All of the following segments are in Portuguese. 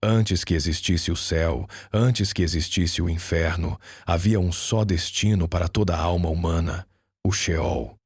Antes que existisse o céu, antes que existisse o inferno, havia um só destino para toda a alma humana: o Sheol.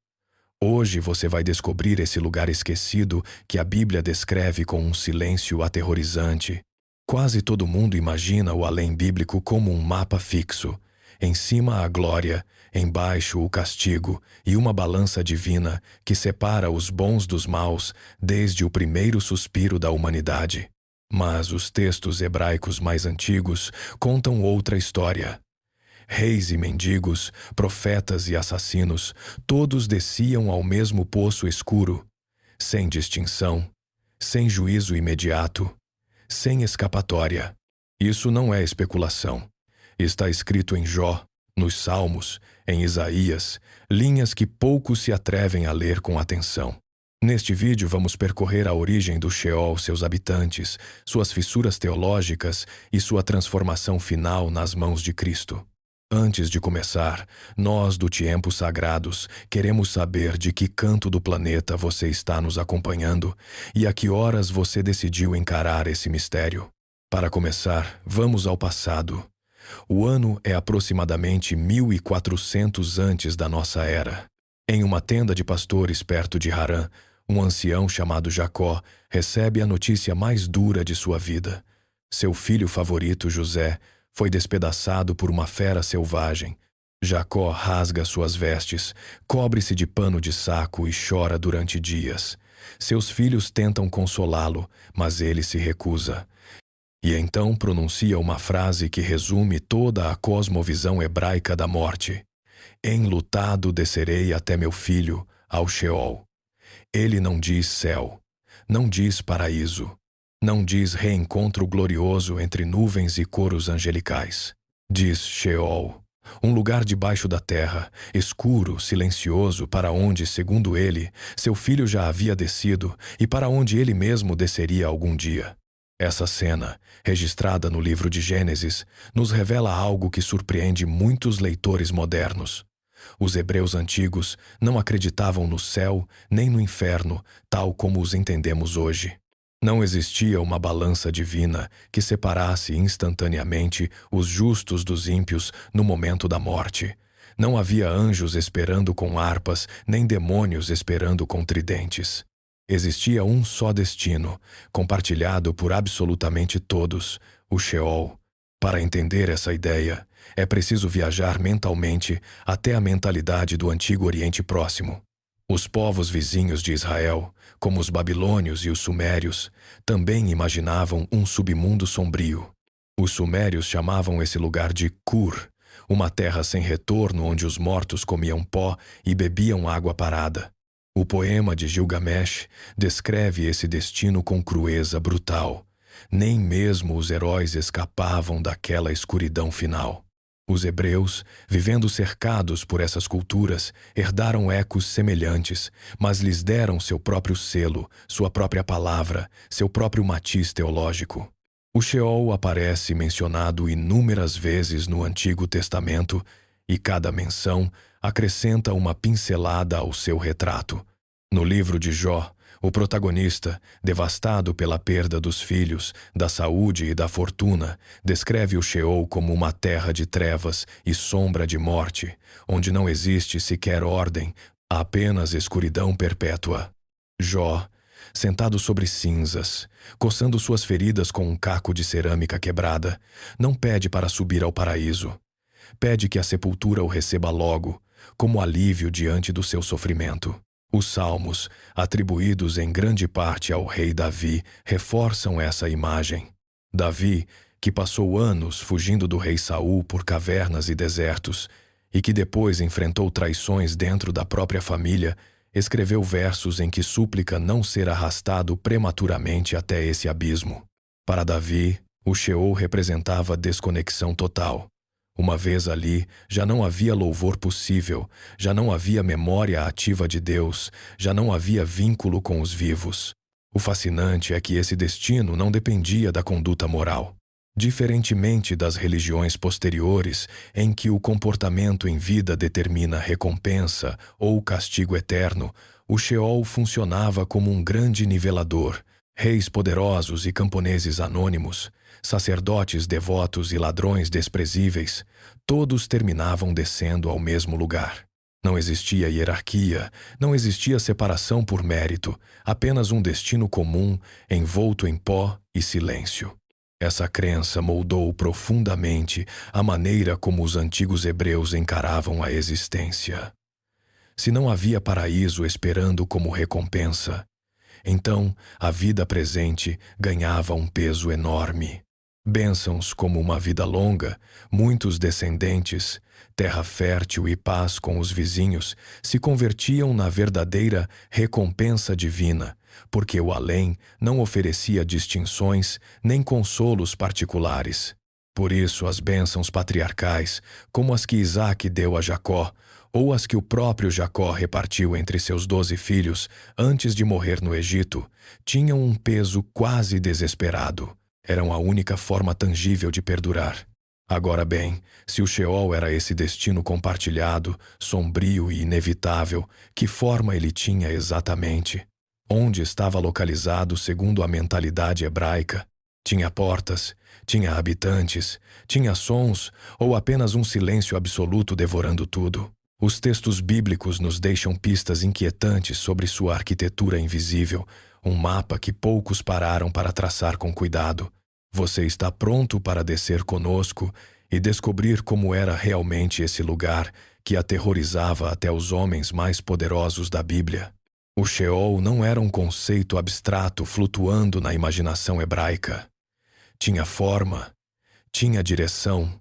Hoje você vai descobrir esse lugar esquecido que a Bíblia descreve com um silêncio aterrorizante. Quase todo mundo imagina o além bíblico como um mapa fixo. Em cima a glória, embaixo o castigo e uma balança divina que separa os bons dos maus desde o primeiro suspiro da humanidade. Mas os textos hebraicos mais antigos contam outra história. Reis e mendigos, profetas e assassinos, todos desciam ao mesmo poço escuro, sem distinção, sem juízo imediato, sem escapatória. Isso não é especulação. Está escrito em Jó, nos Salmos, em Isaías, linhas que poucos se atrevem a ler com atenção. Neste vídeo vamos percorrer a origem do Sheol, seus habitantes, suas fissuras teológicas e sua transformação final nas mãos de Cristo. Antes de começar, nós do Tiempo Sagrados queremos saber de que canto do planeta você está nos acompanhando e a que horas você decidiu encarar esse mistério. Para começar, vamos ao passado. O ano é aproximadamente 1400 antes da nossa era. Em uma tenda de pastores perto de Harã, um ancião chamado Jacó recebe a notícia mais dura de sua vida. Seu filho favorito, José, foi despedaçado por uma fera selvagem. Jacó rasga suas vestes, cobre-se de pano de saco e chora durante dias. Seus filhos tentam consolá-lo, mas ele se recusa. E então pronuncia uma frase que resume toda a cosmovisão hebraica da morte: enlutado descerei até meu filho, ao Sheol. Ele não diz céu, não diz paraíso, não diz reencontro glorioso entre nuvens e coros angelicais. Diz Sheol, um lugar debaixo da terra, escuro, silencioso, para onde, segundo ele, seu filho já havia descido e para onde ele mesmo desceria algum dia. Essa cena, registrada no livro de Gênesis, nos revela algo que surpreende muitos leitores modernos. Os hebreus antigos não acreditavam no céu nem no inferno, tal como os entendemos hoje. Não existia uma balança divina que separasse instantaneamente os justos dos ímpios no momento da morte. Não havia anjos esperando com harpas, nem demônios esperando com tridentes. Existia um só destino, compartilhado por absolutamente todos: o Sheol. Para entender essa ideia, é preciso viajar mentalmente até a mentalidade do Antigo Oriente Próximo. Os povos vizinhos de Israel, como os babilônios e os sumérios, também imaginavam um submundo sombrio. Os sumérios chamavam esse lugar de Kur, uma terra sem retorno onde os mortos comiam pó e bebiam água parada. O poema de Gilgamesh descreve esse destino com crueza brutal. Nem mesmo os heróis escapavam daquela escuridão final. Os hebreus, vivendo cercados por essas culturas, herdaram ecos semelhantes, mas lhes deram seu próprio selo, sua própria palavra, seu próprio matiz teológico. O Sheol aparece mencionado inúmeras vezes no Antigo Testamento e cada menção acrescenta uma pincelada ao seu retrato. No livro de Jó, o protagonista, devastado pela perda dos filhos, da saúde e da fortuna, descreve o Sheol como uma terra de trevas e sombra de morte, onde não existe sequer ordem, apenas escuridão perpétua. Jó, sentado sobre cinzas, coçando suas feridas com um caco de cerâmica quebrada, não pede para subir ao paraíso. Pede que a sepultura o receba logo, como alívio diante do seu sofrimento. Os salmos, atribuídos em grande parte ao rei Davi, reforçam essa imagem. Davi, que passou anos fugindo do rei Saul por cavernas e desertos, e que depois enfrentou traições dentro da própria família, escreveu versos em que súplica não ser arrastado prematuramente até esse abismo. Para Davi, o Sheol representava desconexão total. Uma vez ali, já não havia louvor possível, já não havia memória ativa de Deus, já não havia vínculo com os vivos. O fascinante é que esse destino não dependia da conduta moral. Diferentemente das religiões posteriores, em que o comportamento em vida determina recompensa ou castigo eterno, o Sheol funcionava como um grande nivelador. Reis poderosos e camponeses anônimos, sacerdotes devotos e ladrões desprezíveis, todos terminavam descendo ao mesmo lugar. Não existia hierarquia, não existia separação por mérito, apenas um destino comum, envolto em pó e silêncio. Essa crença moldou profundamente a maneira como os antigos hebreus encaravam a existência. Se não havia paraíso esperando como recompensa, então a vida presente ganhava um peso enorme. Bênçãos como uma vida longa, muitos descendentes, terra fértil e paz com os vizinhos se convertiam na verdadeira recompensa divina, porque o além não oferecia distinções nem consolos particulares. Por isso, as bênçãos patriarcais, como as que Isaque deu a Jacó, ou as que o próprio Jacó repartiu entre seus 12 filhos antes de morrer no Egito, tinham um peso quase desesperado. Eram a única forma tangível de perdurar. Agora bem, se o Sheol era esse destino compartilhado, sombrio e inevitável, que forma ele tinha exatamente? Onde estava localizado segundo a mentalidade hebraica? Tinha portas? Tinha habitantes? Tinha sons? Ou apenas um silêncio absoluto devorando tudo? Os textos bíblicos nos deixam pistas inquietantes sobre sua arquitetura invisível, um mapa que poucos pararam para traçar com cuidado. Você está pronto para descer conosco e descobrir como era realmente esse lugar que aterrorizava até os homens mais poderosos da Bíblia? O Sheol não era um conceito abstrato flutuando na imaginação hebraica. Tinha forma, tinha direção,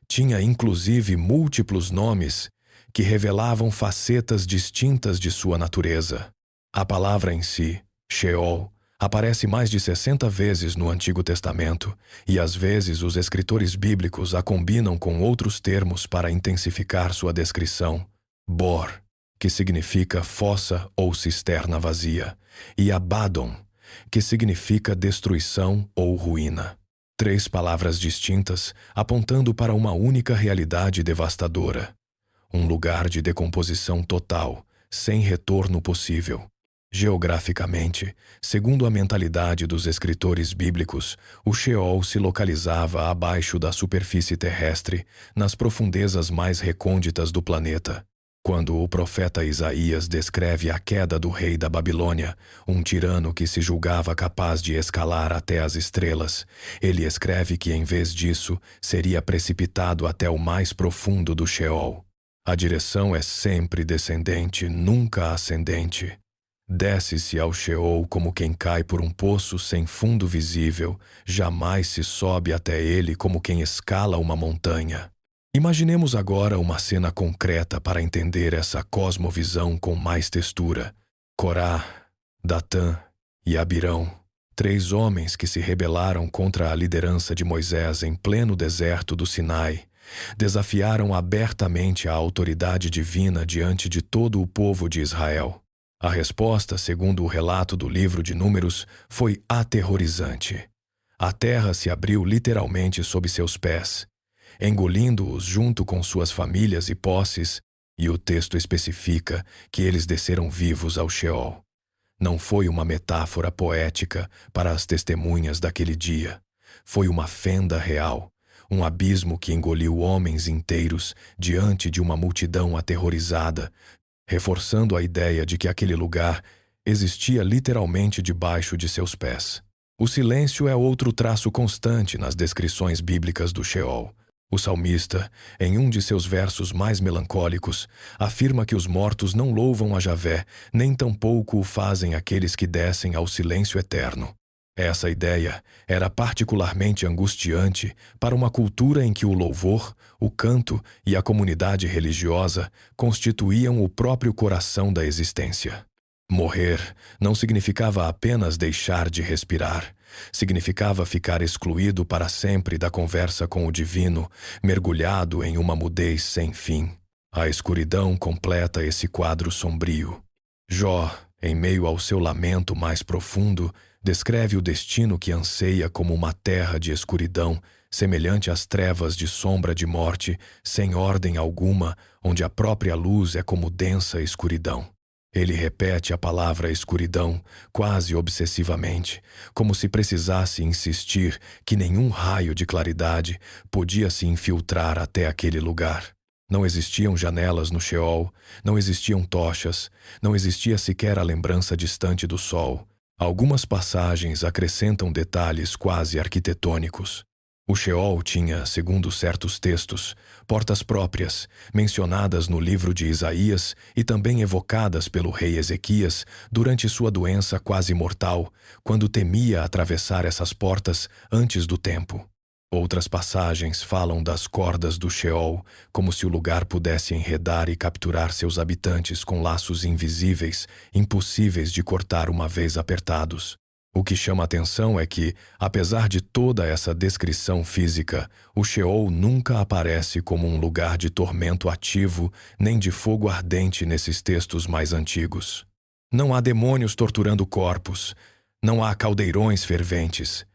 tinha inclusive múltiplos nomes que revelavam facetas distintas de sua natureza. A palavra em si, Sheol, aparece mais de 60 vezes no Antigo Testamento, e às vezes os escritores bíblicos a combinam com outros termos para intensificar sua descrição. Bor, que significa fossa ou cisterna vazia, e Abaddon, que significa destruição ou ruína. 3 palavras distintas apontando para uma única realidade devastadora. Um lugar de decomposição total, sem retorno possível. Geograficamente, segundo a mentalidade dos escritores bíblicos, o Sheol se localizava abaixo da superfície terrestre, nas profundezas mais recônditas do planeta. Quando o profeta Isaías descreve a queda do rei da Babilônia, um tirano que se julgava capaz de escalar até as estrelas, ele escreve que, em vez disso, seria precipitado até o mais profundo do Sheol. A direção é sempre descendente, nunca ascendente. Desce-se ao Sheol como quem cai por um poço sem fundo visível, jamais se sobe até ele como quem escala uma montanha. Imaginemos agora uma cena concreta para entender essa cosmovisão com mais textura. Corá, Datã e Abirão, 3 homens que se rebelaram contra a liderança de Moisés em pleno deserto do Sinai, desafiaram abertamente a autoridade divina diante de todo o povo de Israel. A resposta, segundo o relato do livro de Números, foi aterrorizante. A terra se abriu literalmente sob seus pés, engolindo-os junto com suas famílias e posses, e o texto especifica que eles desceram vivos ao Sheol. Não foi uma metáfora poética para as testemunhas daquele dia. Foi uma fenda real, um abismo que engoliu homens inteiros diante de uma multidão aterrorizada, reforçando a ideia de que aquele lugar existia literalmente debaixo de seus pés. O silêncio é outro traço constante nas descrições bíblicas do Sheol. O salmista, em um de seus versos mais melancólicos, afirma que os mortos não louvam a Javé, nem tampouco o fazem aqueles que descem ao silêncio eterno. Essa ideia era particularmente angustiante para uma cultura em que o louvor, o canto e a comunidade religiosa constituíam o próprio coração da existência. Morrer não significava apenas deixar de respirar, significava ficar excluído para sempre da conversa com o divino, mergulhado em uma mudez sem fim. A escuridão completa esse quadro sombrio. Jó, em meio ao seu lamento mais profundo, descreve o destino que anseia como uma terra de escuridão, semelhante às trevas de sombra de morte, sem ordem alguma, onde a própria luz é como densa escuridão. Ele repete a palavra escuridão quase obsessivamente, como se precisasse insistir que nenhum raio de claridade podia se infiltrar até aquele lugar. Não existiam janelas no Sheol, não existiam tochas, não existia sequer a lembrança distante do sol. Algumas passagens acrescentam detalhes quase arquitetônicos. O Sheol tinha, segundo certos textos, portas próprias, mencionadas no livro de Isaías e também evocadas pelo rei Ezequias durante sua doença quase mortal, quando temia atravessar essas portas antes do tempo. Outras passagens falam das cordas do Sheol, como se o lugar pudesse enredar e capturar seus habitantes com laços invisíveis, impossíveis de cortar uma vez apertados. O que chama atenção é que, apesar de toda essa descrição física, o Sheol nunca aparece como um lugar de tormento ativo nem de fogo ardente nesses textos mais antigos. Não há demônios torturando corpos, não há caldeirões ferventes.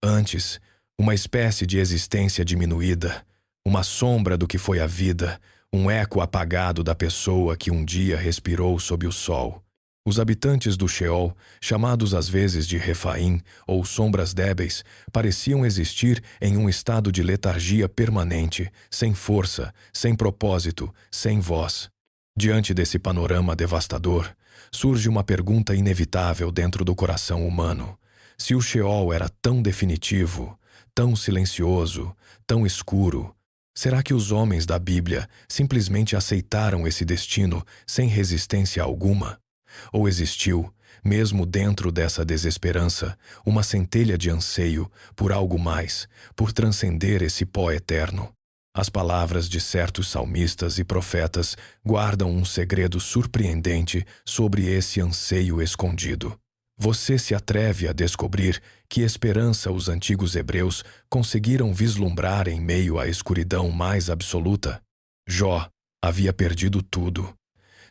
Antes, uma espécie de existência diminuída, uma sombra do que foi a vida, um eco apagado da pessoa que um dia respirou sob o sol. Os habitantes do Sheol, chamados às vezes de Refaim ou sombras débeis, pareciam existir em um estado de letargia permanente, sem força, sem propósito, sem voz. Diante desse panorama devastador, surge uma pergunta inevitável dentro do coração humano. Se o Sheol era tão definitivo, tão silencioso, tão escuro, será que os homens da Bíblia simplesmente aceitaram esse destino sem resistência alguma? Ou existiu, mesmo dentro dessa desesperança, uma centelha de anseio por algo mais, por transcender esse pó eterno? As palavras de certos salmistas e profetas guardam um segredo surpreendente sobre esse anseio escondido. Você se atreve a descobrir que esperança os antigos hebreus conseguiram vislumbrar em meio à escuridão mais absoluta? Jó havia perdido tudo.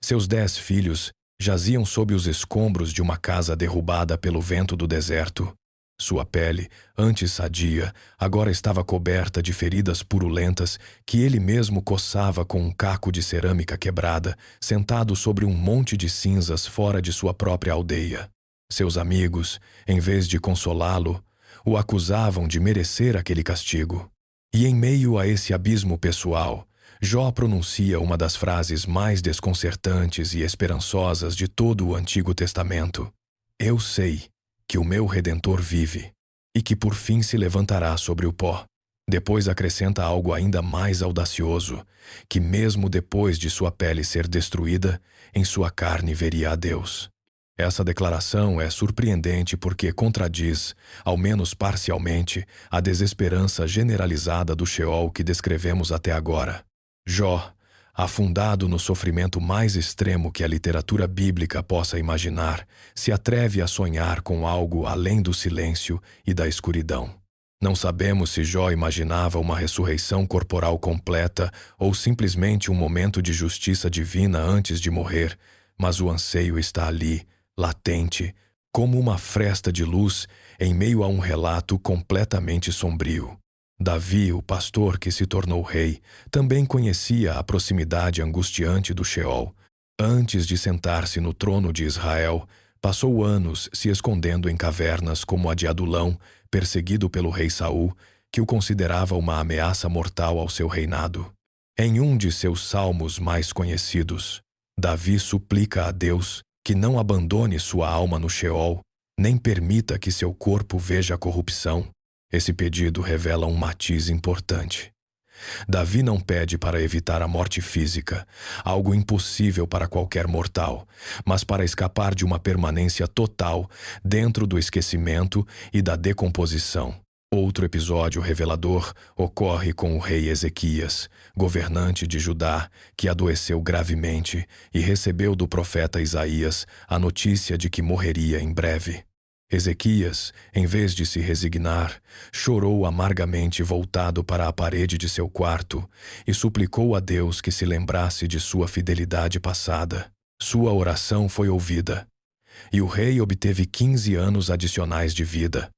Seus 10 filhos jaziam sob os escombros de uma casa derrubada pelo vento do deserto. Sua pele, antes sadia, agora estava coberta de feridas purulentas que ele mesmo coçava com um caco de cerâmica quebrada, sentado sobre um monte de cinzas fora de sua própria aldeia. Seus amigos, em vez de consolá-lo, o acusavam de merecer aquele castigo. E em meio a esse abismo pessoal, Jó pronuncia uma das frases mais desconcertantes e esperançosas de todo o Antigo Testamento. Eu sei que o meu Redentor vive e que por fim se levantará sobre o pó. Depois acrescenta algo ainda mais audacioso, que mesmo depois de sua pele ser destruída, em sua carne veria a Deus. Essa declaração é surpreendente porque contradiz, ao menos parcialmente, a desesperança generalizada do Sheol que descrevemos até agora. Jó, afundado no sofrimento mais extremo que a literatura bíblica possa imaginar, se atreve a sonhar com algo além do silêncio e da escuridão. Não sabemos se Jó imaginava uma ressurreição corporal completa ou simplesmente um momento de justiça divina antes de morrer, mas o anseio está ali, latente, como uma fresta de luz em meio a um relato completamente sombrio. Davi, o pastor que se tornou rei, também conhecia a proximidade angustiante do Sheol. Antes de sentar-se no trono de Israel, passou anos se escondendo em cavernas como a de Adulão, perseguido pelo rei Saul, que o considerava uma ameaça mortal ao seu reinado. Em um de seus salmos mais conhecidos, Davi suplica a Deus que não abandone sua alma no Sheol, nem permita que seu corpo veja a corrupção. Esse pedido revela um matiz importante. Davi não pede para evitar a morte física, algo impossível para qualquer mortal, mas para escapar de uma permanência total dentro do esquecimento e da decomposição. Outro episódio revelador ocorre com o rei Ezequias, governante de Judá, que adoeceu gravemente e recebeu do profeta Isaías a notícia de que morreria em breve. Ezequias, em vez de se resignar, chorou amargamente voltado para a parede de seu quarto e suplicou a Deus que se lembrasse de sua fidelidade passada. Sua oração foi ouvida, e o rei obteve 15 anos adicionais de vida.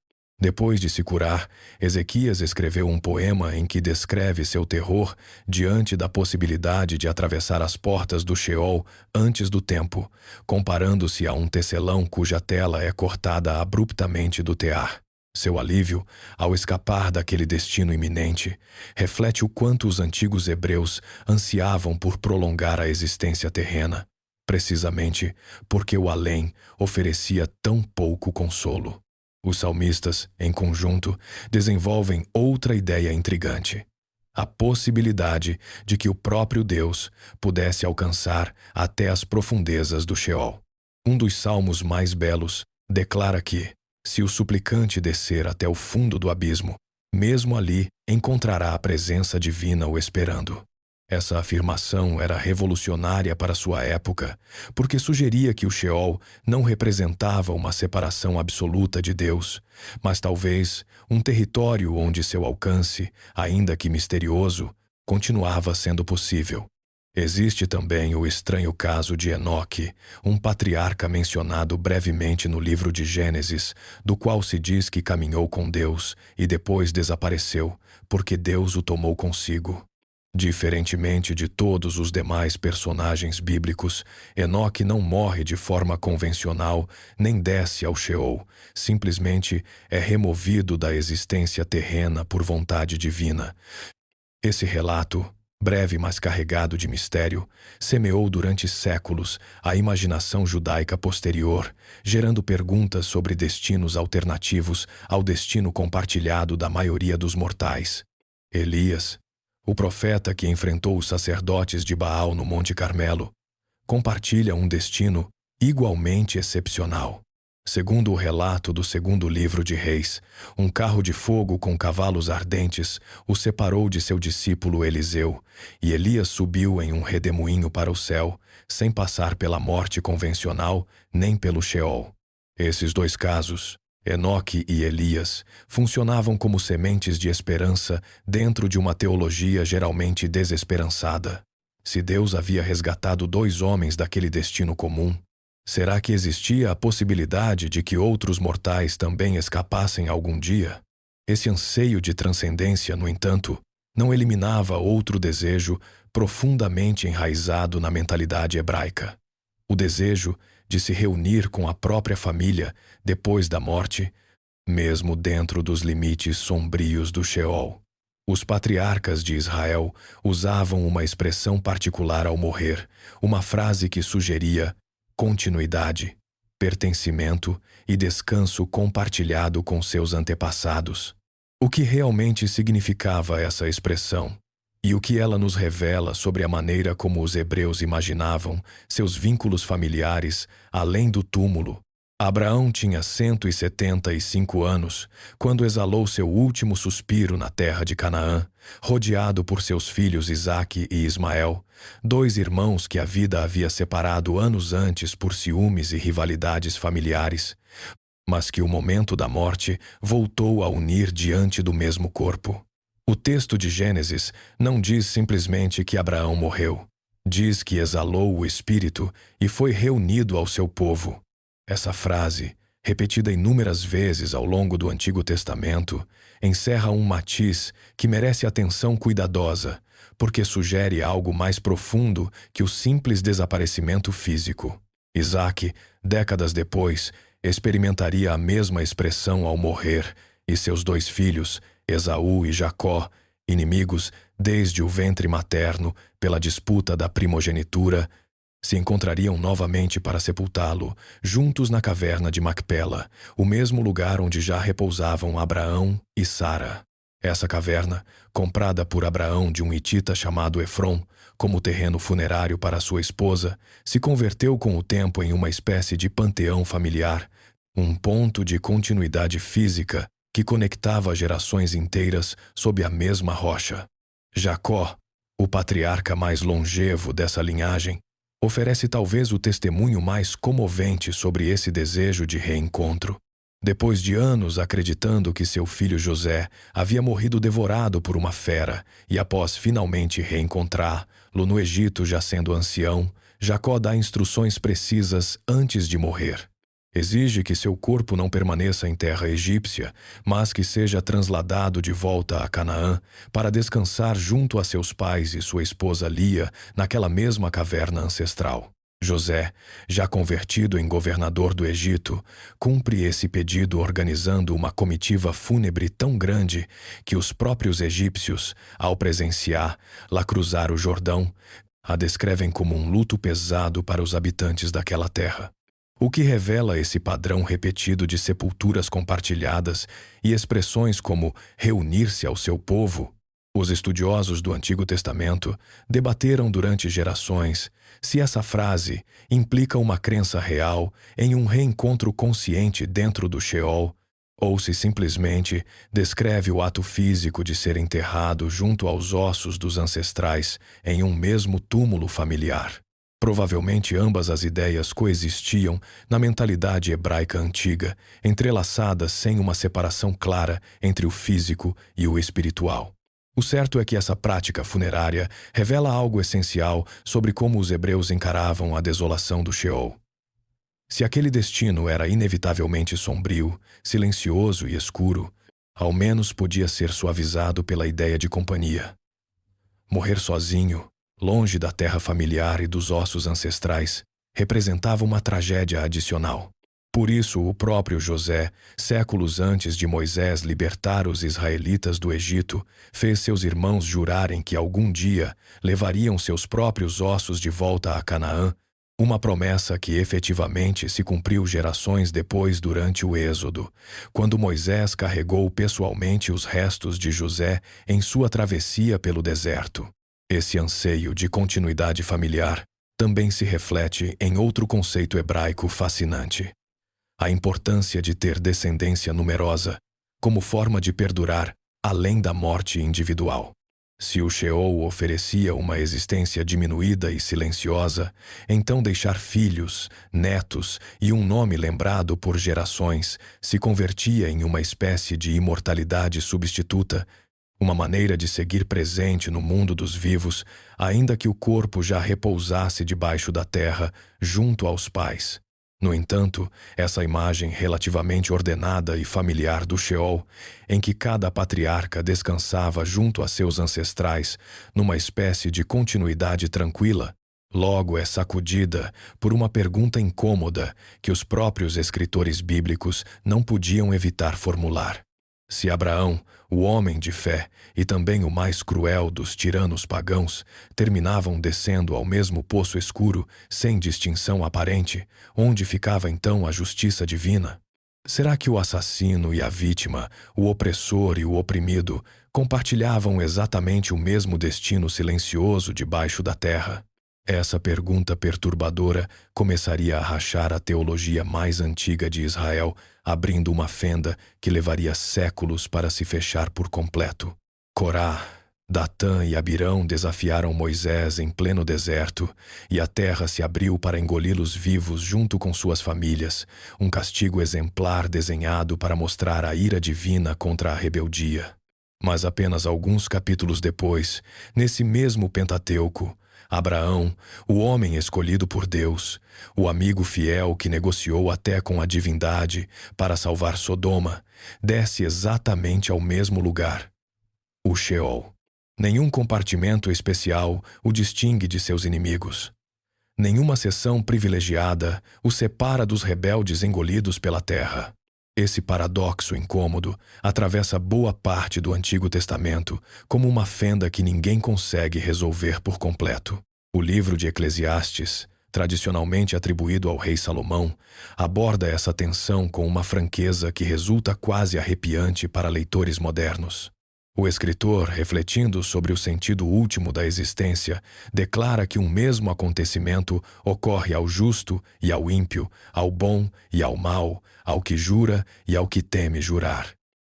Depois de se curar, Ezequias escreveu um poema em que descreve seu terror diante da possibilidade de atravessar as portas do Sheol antes do tempo, comparando-se a um tecelão cuja tela é cortada abruptamente do tear. Seu alívio, ao escapar daquele destino iminente, reflete o quanto os antigos hebreus ansiavam por prolongar a existência terrena, precisamente porque o além oferecia tão pouco consolo. Os salmistas, em conjunto, desenvolvem outra ideia intrigante: a possibilidade de que o próprio Deus pudesse alcançar até as profundezas do Sheol. Um dos salmos mais belos declara que, se o suplicante descer até o fundo do abismo, mesmo ali encontrará a presença divina o esperando. Essa afirmação era revolucionária para sua época, porque sugeria que o Sheol não representava uma separação absoluta de Deus, mas talvez um território onde seu alcance, ainda que misterioso, continuava sendo possível. Existe também o estranho caso de Enoque, um patriarca mencionado brevemente no livro de Gênesis, do qual se diz que caminhou com Deus e depois desapareceu, porque Deus o tomou consigo. Diferentemente de todos os demais personagens bíblicos, Enoque não morre de forma convencional, nem desce ao Sheol, simplesmente é removido da existência terrena por vontade divina. Esse relato, breve mas carregado de mistério, semeou durante séculos a imaginação judaica posterior, gerando perguntas sobre destinos alternativos ao destino compartilhado da maioria dos mortais. Elias, o profeta que enfrentou os sacerdotes de Baal no Monte Carmelo, compartilha um destino igualmente excepcional. Segundo o relato do segundo livro de Reis, um carro de fogo com cavalos ardentes o separou de seu discípulo Eliseu, e Elias subiu em um redemoinho para o céu, sem passar pela morte convencional nem pelo Sheol. Esses dois casos, Enoque e Elias, funcionavam como sementes de esperança dentro de uma teologia geralmente desesperançada. Se Deus havia resgatado dois homens daquele destino comum, será que existia a possibilidade de que outros mortais também escapassem algum dia? Esse anseio de transcendência, no entanto, não eliminava outro desejo profundamente enraizado na mentalidade hebraica: o desejo de se reunir com a própria família depois da morte, mesmo dentro dos limites sombrios do Sheol. Os patriarcas de Israel usavam uma expressão particular ao morrer, uma frase que sugeria continuidade, pertencimento e descanso compartilhado com seus antepassados. O que realmente significava essa expressão? E o que ela nos revela sobre a maneira como os hebreus imaginavam seus vínculos familiares além do túmulo? Abraão tinha 175 anos quando exalou seu último suspiro na terra de Canaã, rodeado por seus filhos Isaque e Ismael, dois irmãos que a vida havia separado anos antes por ciúmes e rivalidades familiares, mas que o momento da morte voltou a unir diante do mesmo corpo. O texto de Gênesis não diz simplesmente que Abraão morreu. Diz que exalou o Espírito e foi reunido ao seu povo. Essa frase, repetida inúmeras vezes ao longo do Antigo Testamento, encerra um matiz que merece atenção cuidadosa, porque sugere algo mais profundo que o simples desaparecimento físico. Isaque, décadas depois, experimentaria a mesma expressão ao morrer, e seus dois filhos, Esaú e Jacó, inimigos desde o ventre materno pela disputa da primogenitura, se encontrariam novamente para sepultá-lo, juntos na caverna de Macpela, o mesmo lugar onde já repousavam Abraão e Sara. Essa caverna, comprada por Abraão de um hitita chamado Efron, como terreno funerário para sua esposa, se converteu com o tempo em uma espécie de panteão familiar, um ponto de continuidade física que conectava gerações inteiras sob a mesma rocha. Jacó, o patriarca mais longevo dessa linhagem, oferece talvez o testemunho mais comovente sobre esse desejo de reencontro. Depois de anos acreditando que seu filho José havia morrido devorado por uma fera e após finalmente reencontrá-lo no Egito já sendo ancião, Jacó dá instruções precisas antes de morrer. Exige que seu corpo não permaneça em terra egípcia, mas que seja transladado de volta a Canaã para descansar junto a seus pais e sua esposa Lia naquela mesma caverna ancestral. José, já convertido em governador do Egito, cumpre esse pedido organizando uma comitiva fúnebre tão grande que os próprios egípcios, ao presenciá-la cruzar o Jordão, a descrevem como um luto pesado para os habitantes daquela terra. O que revela esse padrão repetido de sepulturas compartilhadas e expressões como reunir-se ao seu povo. Os estudiosos do Antigo Testamento debateram durante gerações se essa frase implica uma crença real em um reencontro consciente dentro do Sheol, ou se simplesmente descreve o ato físico de ser enterrado junto aos ossos dos ancestrais em um mesmo túmulo familiar. Provavelmente ambas as ideias coexistiam na mentalidade hebraica antiga, entrelaçadas sem uma separação clara entre o físico e o espiritual. O certo é que essa prática funerária revela algo essencial sobre como os hebreus encaravam a desolação do Sheol. Se aquele destino era inevitavelmente sombrio, silencioso e escuro, ao menos podia ser suavizado pela ideia de companhia. Morrer sozinho, longe da terra familiar e dos ossos ancestrais, representava uma tragédia adicional. Por isso, o próprio José, séculos antes de Moisés libertar os israelitas do Egito, fez seus irmãos jurarem que algum dia levariam seus próprios ossos de volta a Canaã, uma promessa que efetivamente se cumpriu gerações depois durante o Êxodo, quando Moisés carregou pessoalmente os restos de José em sua travessia pelo deserto. Esse anseio de continuidade familiar também se reflete em outro conceito hebraico fascinante: a importância de ter descendência numerosa, como forma de perdurar além da morte individual. Se o Sheol oferecia uma existência diminuída e silenciosa, então deixar filhos, netos e um nome lembrado por gerações se convertia em uma espécie de imortalidade substituta, uma maneira de seguir presente no mundo dos vivos, ainda que o corpo já repousasse debaixo da terra, junto aos pais. No entanto, essa imagem relativamente ordenada e familiar do Sheol, em que cada patriarca descansava junto a seus ancestrais, numa espécie de continuidade tranquila, logo é sacudida por uma pergunta incômoda que os próprios escritores bíblicos não podiam evitar formular. Se Abraão, o homem de fé e também o mais cruel dos tiranos pagãos, terminavam descendo ao mesmo poço escuro, sem distinção aparente, onde ficava então a justiça divina? Será que o assassino e a vítima, o opressor e o oprimido, compartilhavam exatamente o mesmo destino silencioso debaixo da terra? Essa pergunta perturbadora começaria a rachar a teologia mais antiga de Israel, abrindo uma fenda que levaria séculos para se fechar por completo. Corá, Datã e Abirão desafiaram Moisés em pleno deserto, e a terra se abriu para engoli-los vivos junto com suas famílias, um castigo exemplar desenhado para mostrar a ira divina contra a rebeldia. Mas apenas alguns capítulos depois, nesse mesmo Pentateuco, Abraão, o homem escolhido por Deus, o amigo fiel que negociou até com a divindade para salvar Sodoma, desce exatamente ao mesmo lugar, o Sheol. Nenhum compartimento especial o distingue de seus inimigos. Nenhuma seção privilegiada o separa dos rebeldes engolidos pela terra. Esse paradoxo incômodo atravessa boa parte do Antigo Testamento como uma fenda que ninguém consegue resolver por completo. O livro de Eclesiastes, tradicionalmente atribuído ao rei Salomão, aborda essa tensão com uma franqueza que resulta quase arrepiante para leitores modernos. O escritor, refletindo sobre o sentido último da existência, declara que um mesmo acontecimento ocorre ao justo e ao ímpio, ao bom e ao mau, ao que jura e ao que teme jurar.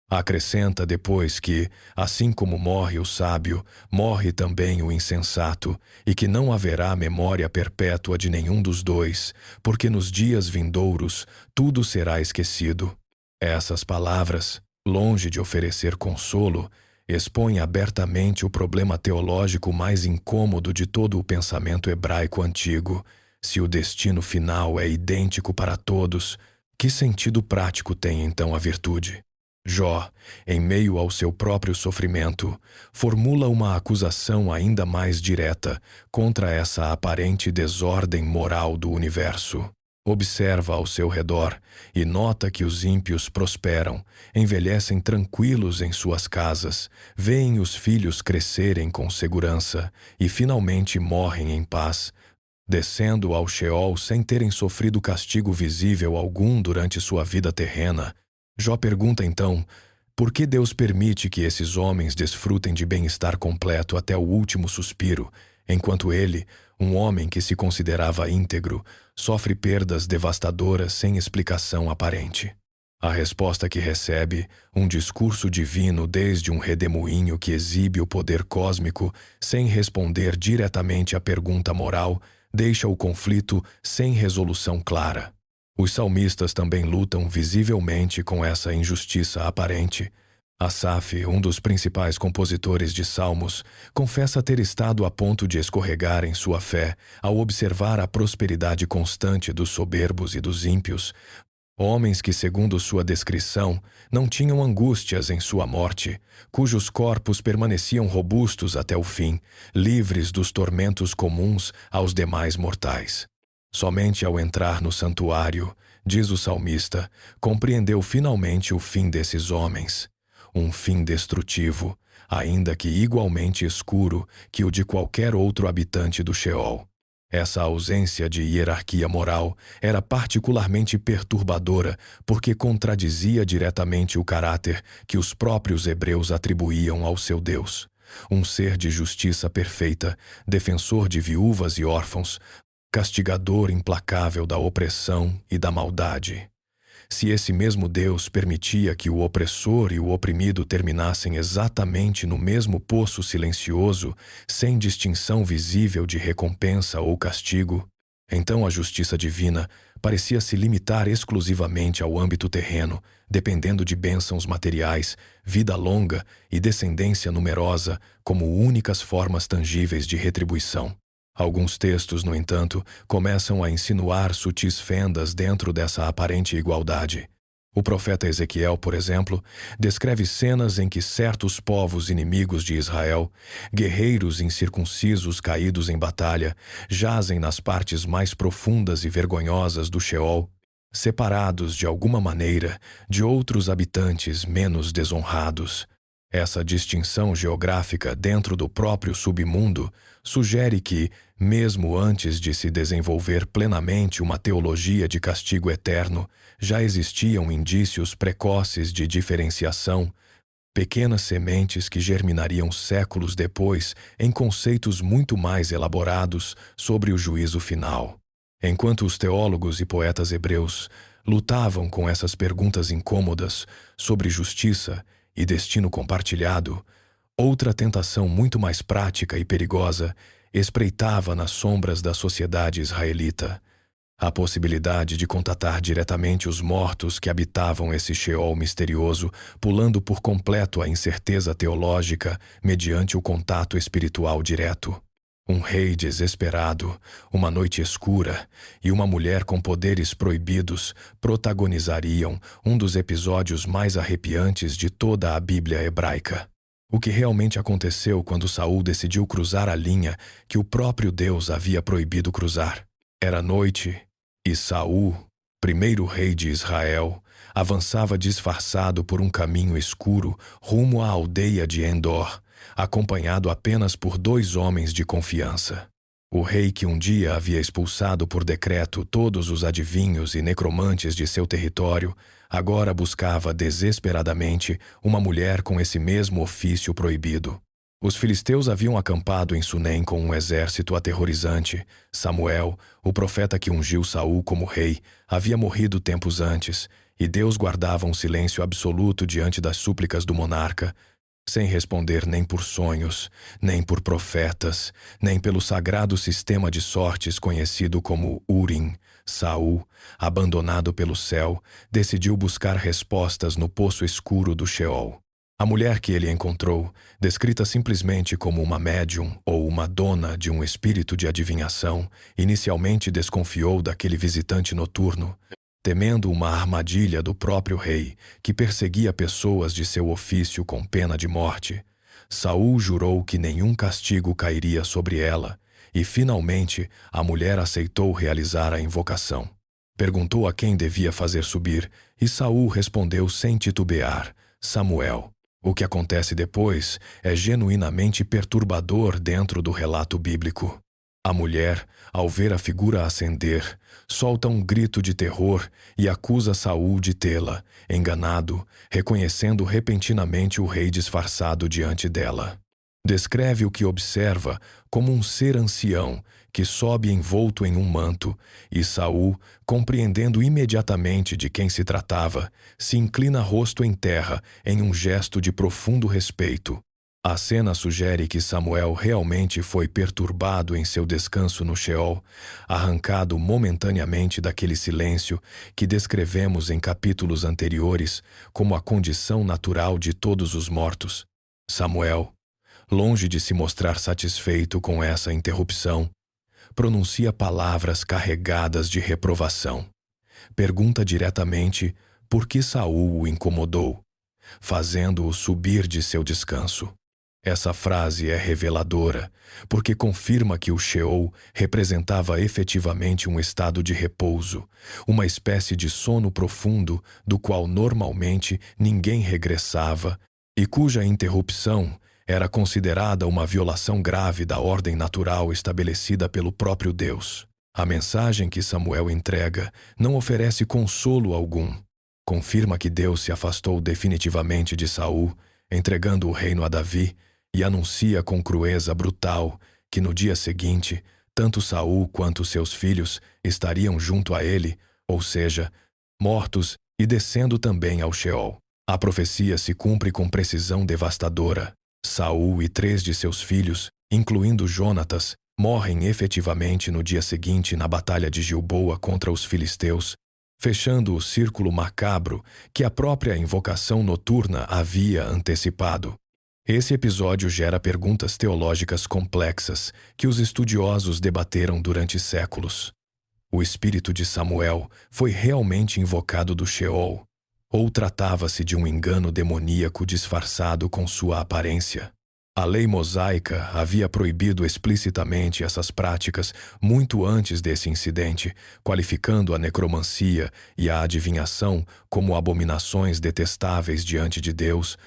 Acrescenta depois que, assim como morre o sábio, morre também o insensato, e que não haverá memória perpétua de nenhum dos dois, porque nos dias vindouros tudo será esquecido. Essas palavras, longe de oferecer consolo, expõe abertamente o problema teológico mais incômodo de todo o pensamento hebraico antigo. Se o destino final é idêntico para todos, Que sentido prático tem então a virtude? Jó, em meio ao seu próprio sofrimento, formula uma acusação ainda mais direta contra essa aparente desordem moral do universo. Observa ao seu redor e nota que os ímpios prosperam, envelhecem tranquilos em suas casas, veem os filhos crescerem com segurança e finalmente morrem em paz, descendo ao Sheol sem terem sofrido castigo visível algum durante sua vida terrena. Jó pergunta então, por que Deus permite que esses homens desfrutem de bem-estar completo até o último suspiro, enquanto ele, um homem que se considerava íntegro, sofre perdas devastadoras sem explicação aparente? A resposta que recebe, um discurso divino desde um redemoinho que exibe o poder cósmico, sem responder diretamente à pergunta moral, deixa o conflito sem resolução clara. Os salmistas também lutam visivelmente com essa injustiça aparente. Asaf, um dos principais compositores de salmos, confessa ter estado a ponto de escorregar em sua fé ao observar a prosperidade constante dos soberbos e dos ímpios, homens que, segundo sua descrição, não tinham angústias em sua morte, cujos corpos permaneciam robustos até o fim, livres dos tormentos comuns aos demais mortais. Somente ao entrar no santuário, diz o salmista, compreendeu finalmente o fim desses homens. Um fim destrutivo, ainda que igualmente escuro que o de qualquer outro habitante do Sheol. Essa ausência de hierarquia moral era particularmente perturbadora porque contradizia diretamente o caráter que os próprios hebreus atribuíam ao seu Deus. Um ser de justiça perfeita, defensor de viúvas e órfãos, castigador implacável da opressão e da maldade. Se esse mesmo Deus permitia que o opressor e o oprimido terminassem exatamente no mesmo poço silencioso, sem distinção visível de recompensa ou castigo, então a justiça divina parecia se limitar exclusivamente ao âmbito terreno, dependendo de bênçãos materiais, vida longa e descendência numerosa como únicas formas tangíveis de retribuição. Alguns textos, no entanto, começam a insinuar sutis fendas dentro dessa aparente igualdade. O profeta Ezequiel, por exemplo, descreve cenas em que certos povos inimigos de Israel, guerreiros incircuncisos caídos em batalha, jazem nas partes mais profundas e vergonhosas do Sheol, separados de alguma maneira de outros habitantes menos desonrados. Essa distinção geográfica dentro do próprio submundo sugere que, mesmo antes de se desenvolver plenamente uma teologia de castigo eterno, já existiam indícios precoces de diferenciação, pequenas sementes que germinariam séculos depois em conceitos muito mais elaborados sobre o juízo final. Enquanto os teólogos e poetas hebreus lutavam com essas perguntas incômodas sobre justiça e destino compartilhado, outra tentação muito mais prática e perigosa espreitava nas sombras da sociedade israelita: a possibilidade de contatar diretamente os mortos que habitavam esse Sheol misterioso, pulando por completo a incerteza teológica mediante o contato espiritual direto. Um rei desesperado, uma noite escura e uma mulher com poderes proibidos protagonizariam um dos episódios mais arrepiantes de toda a Bíblia hebraica. O que realmente aconteceu quando Saul decidiu cruzar a linha que o próprio Deus havia proibido cruzar? Era noite e Saul, primeiro rei de Israel, avançava disfarçado por um caminho escuro rumo à aldeia de Endor, acompanhado apenas por 2 homens de confiança. O rei que um dia havia expulsado por decreto todos os adivinhos e necromantes de seu território, agora buscava desesperadamente uma mulher com esse mesmo ofício proibido. Os filisteus haviam acampado em Sunem com um exército aterrorizante. Samuel, o profeta que ungiu Saul como rei, havia morrido tempos antes, e Deus guardava um silêncio absoluto diante das súplicas do monarca, sem responder nem por sonhos, nem por profetas, nem pelo sagrado sistema de sortes conhecido como Urim. Saul, abandonado pelo céu, decidiu buscar respostas no poço escuro do Sheol. A mulher que ele encontrou, descrita simplesmente como uma médium ou uma dona de um espírito de adivinhação, inicialmente desconfiou daquele visitante noturno. Temendo uma armadilha do próprio rei, que perseguia pessoas de seu ofício com pena de morte, Saul jurou que nenhum castigo cairia sobre ela, e finalmente a mulher aceitou realizar a invocação. Perguntou a quem devia fazer subir, e Saul respondeu sem titubear: Samuel. O que acontece depois é genuinamente perturbador dentro do relato bíblico. A mulher, ao ver a figura ascender, solta um grito de terror e acusa Saul de tê-la, enganado, reconhecendo repentinamente o rei disfarçado diante dela. Descreve o que observa como um ser ancião que sobe envolto em um manto, e Saul, compreendendo imediatamente de quem se tratava, se inclina rosto em terra em um gesto de profundo respeito. A cena sugere que Samuel realmente foi perturbado em seu descanso no Sheol, arrancado momentaneamente daquele silêncio que descrevemos em capítulos anteriores como a condição natural de todos os mortos. Samuel, longe de se mostrar satisfeito com essa interrupção, pronuncia palavras carregadas de reprovação. Pergunta diretamente por que Saul o incomodou, fazendo-o subir de seu descanso. Essa frase é reveladora, porque confirma que o Sheol representava efetivamente um estado de repouso, uma espécie de sono profundo do qual normalmente ninguém regressava e cuja interrupção era considerada uma violação grave da ordem natural estabelecida pelo próprio Deus. A mensagem que Samuel entrega não oferece consolo algum. Confirma que Deus se afastou definitivamente de Saul, entregando o reino a Davi, e anuncia com crueza brutal que no dia seguinte, tanto Saul quanto seus filhos estariam junto a ele, ou seja, mortos e descendo também ao Sheol. A profecia se cumpre com precisão devastadora. Saul e 3 de seus filhos, incluindo Jonatas, morrem efetivamente no dia seguinte na batalha de Gilboa contra os filisteus, fechando o círculo macabro que a própria invocação noturna havia antecipado. Esse episódio gera perguntas teológicas complexas que os estudiosos debateram durante séculos. O espírito de Samuel foi realmente invocado do Sheol, ou tratava-se de um engano demoníaco disfarçado com sua aparência? A lei mosaica havia proibido explicitamente essas práticas muito antes desse incidente, qualificando a necromancia e a adivinhação como abominações detestáveis diante de Deus,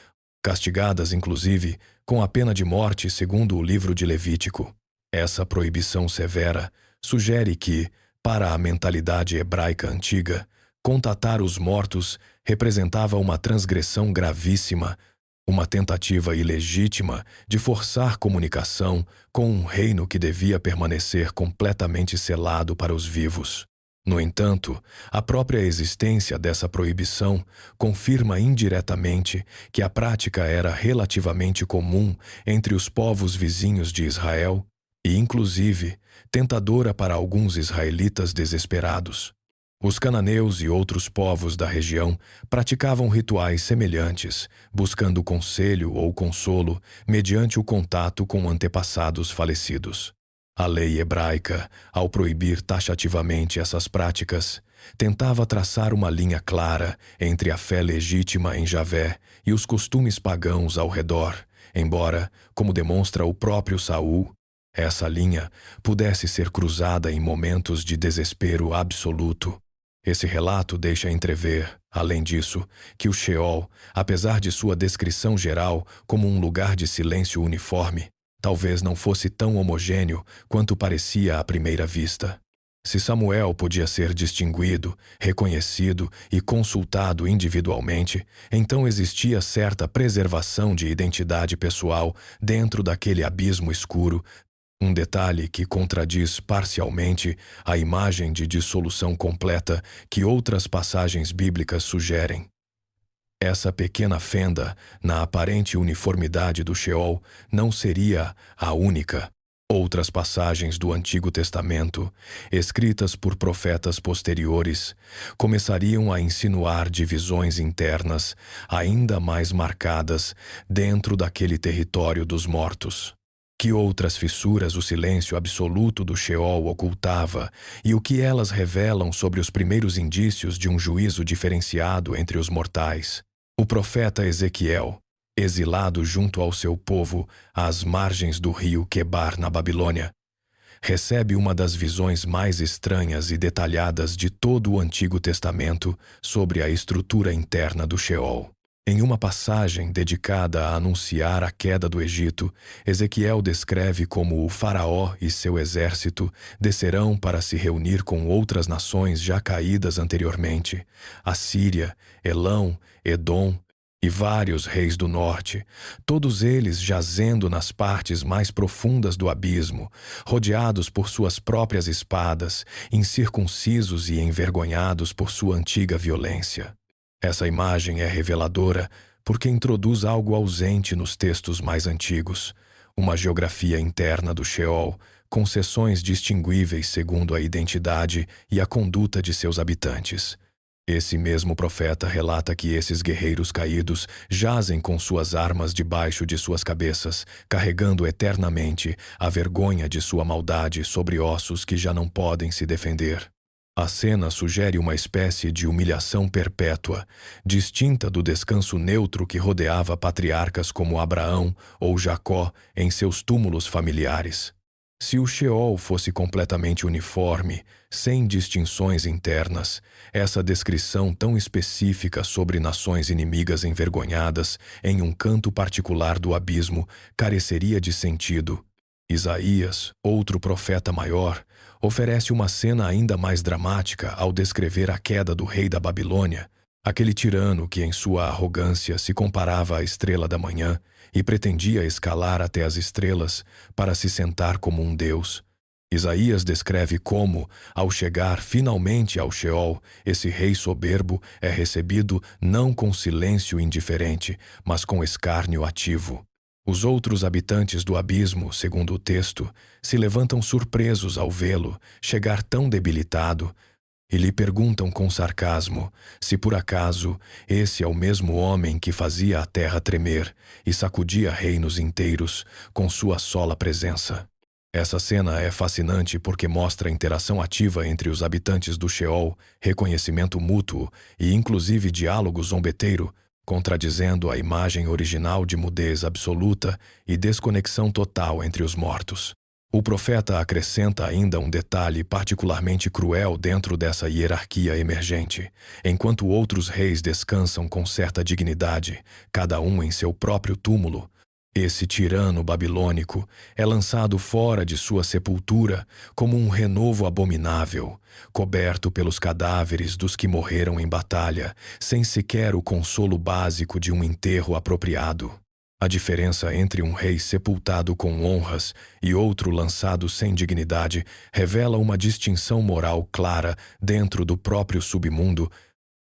castigadas inclusive com a pena de morte segundo o livro de Levítico. Essa proibição severa sugere que, para a mentalidade hebraica antiga, contatar os mortos representava uma transgressão gravíssima, uma tentativa ilegítima de forçar comunicação com um reino que devia permanecer completamente selado para os vivos. No entanto, a própria existência dessa proibição confirma indiretamente que a prática era relativamente comum entre os povos vizinhos de Israel e, inclusive, tentadora para alguns israelitas desesperados. Os cananeus e outros povos da região praticavam rituais semelhantes, buscando conselho ou consolo mediante o contato com antepassados falecidos. A lei hebraica, ao proibir taxativamente essas práticas, tentava traçar uma linha clara entre a fé legítima em Javé e os costumes pagãos ao redor, embora, como demonstra o próprio Saul, essa linha pudesse ser cruzada em momentos de desespero absoluto. Esse relato deixa entrever, além disso, que o Sheol, apesar de sua descrição geral como um lugar de silêncio uniforme, talvez não fosse tão homogêneo quanto parecia à primeira vista. Se Samuel podia ser distinguido, reconhecido e consultado individualmente, então existia certa preservação de identidade pessoal dentro daquele abismo escuro, um detalhe que contradiz parcialmente a imagem de dissolução completa que outras passagens bíblicas sugerem. Essa pequena fenda na aparente uniformidade do Sheol não seria a única. Outras passagens do Antigo Testamento, escritas por profetas posteriores, começariam a insinuar divisões internas ainda mais marcadas dentro daquele território dos mortos. Que outras fissuras o silêncio absoluto do Sheol ocultava e o que elas revelam sobre os primeiros indícios de um juízo diferenciado entre os mortais. O profeta Ezequiel, exilado junto ao seu povo às margens do rio Quebar na Babilônia, recebe uma das visões mais estranhas e detalhadas de todo o Antigo Testamento sobre a estrutura interna do Sheol. Em uma passagem dedicada a anunciar a queda do Egito, Ezequiel descreve como o faraó e seu exército descerão para se reunir com outras nações já caídas anteriormente, Assíria, Elão, Edom e vários reis do norte, todos eles jazendo nas partes mais profundas do abismo, rodeados por suas próprias espadas, incircuncisos e envergonhados por sua antiga violência. Essa imagem é reveladora porque introduz algo ausente nos textos mais antigos, uma geografia interna do Sheol, com seções distinguíveis segundo a identidade e a conduta de seus habitantes. Esse mesmo profeta relata que esses guerreiros caídos jazem com suas armas debaixo de suas cabeças, carregando eternamente a vergonha de sua maldade sobre ossos que já não podem se defender. A cena sugere uma espécie de humilhação perpétua, distinta do descanso neutro que rodeava patriarcas como Abraão ou Jacó em seus túmulos familiares. Se o Sheol fosse completamente uniforme, sem distinções internas, essa descrição tão específica sobre nações inimigas envergonhadas em um canto particular do abismo careceria de sentido. Isaías, outro profeta maior, oferece uma cena ainda mais dramática ao descrever a queda do rei da Babilônia, aquele tirano que em sua arrogância se comparava à estrela da manhã e pretendia escalar até as estrelas para se sentar como um deus. Isaías descreve como, ao chegar finalmente ao Sheol, esse rei soberbo é recebido não com silêncio indiferente, mas com escárnio ativo. Os outros habitantes do abismo, segundo o texto, se levantam surpresos ao vê-lo chegar tão debilitado e lhe perguntam com sarcasmo se por acaso esse é o mesmo homem que fazia a terra tremer e sacudia reinos inteiros com sua sola presença. Essa cena é fascinante porque mostra a interação ativa entre os habitantes do Sheol, reconhecimento mútuo e inclusive diálogo zombeteiro, contradizendo a imagem original de mudez absoluta e desconexão total entre os mortos. O profeta acrescenta ainda um detalhe particularmente cruel dentro dessa hierarquia emergente. Enquanto outros reis descansam com certa dignidade, cada um em seu próprio túmulo, esse tirano babilônico é lançado fora de sua sepultura como um renovo abominável, coberto pelos cadáveres dos que morreram em batalha, sem sequer o consolo básico de um enterro apropriado. A diferença entre um rei sepultado com honras e outro lançado sem dignidade revela uma distinção moral clara dentro do próprio submundo,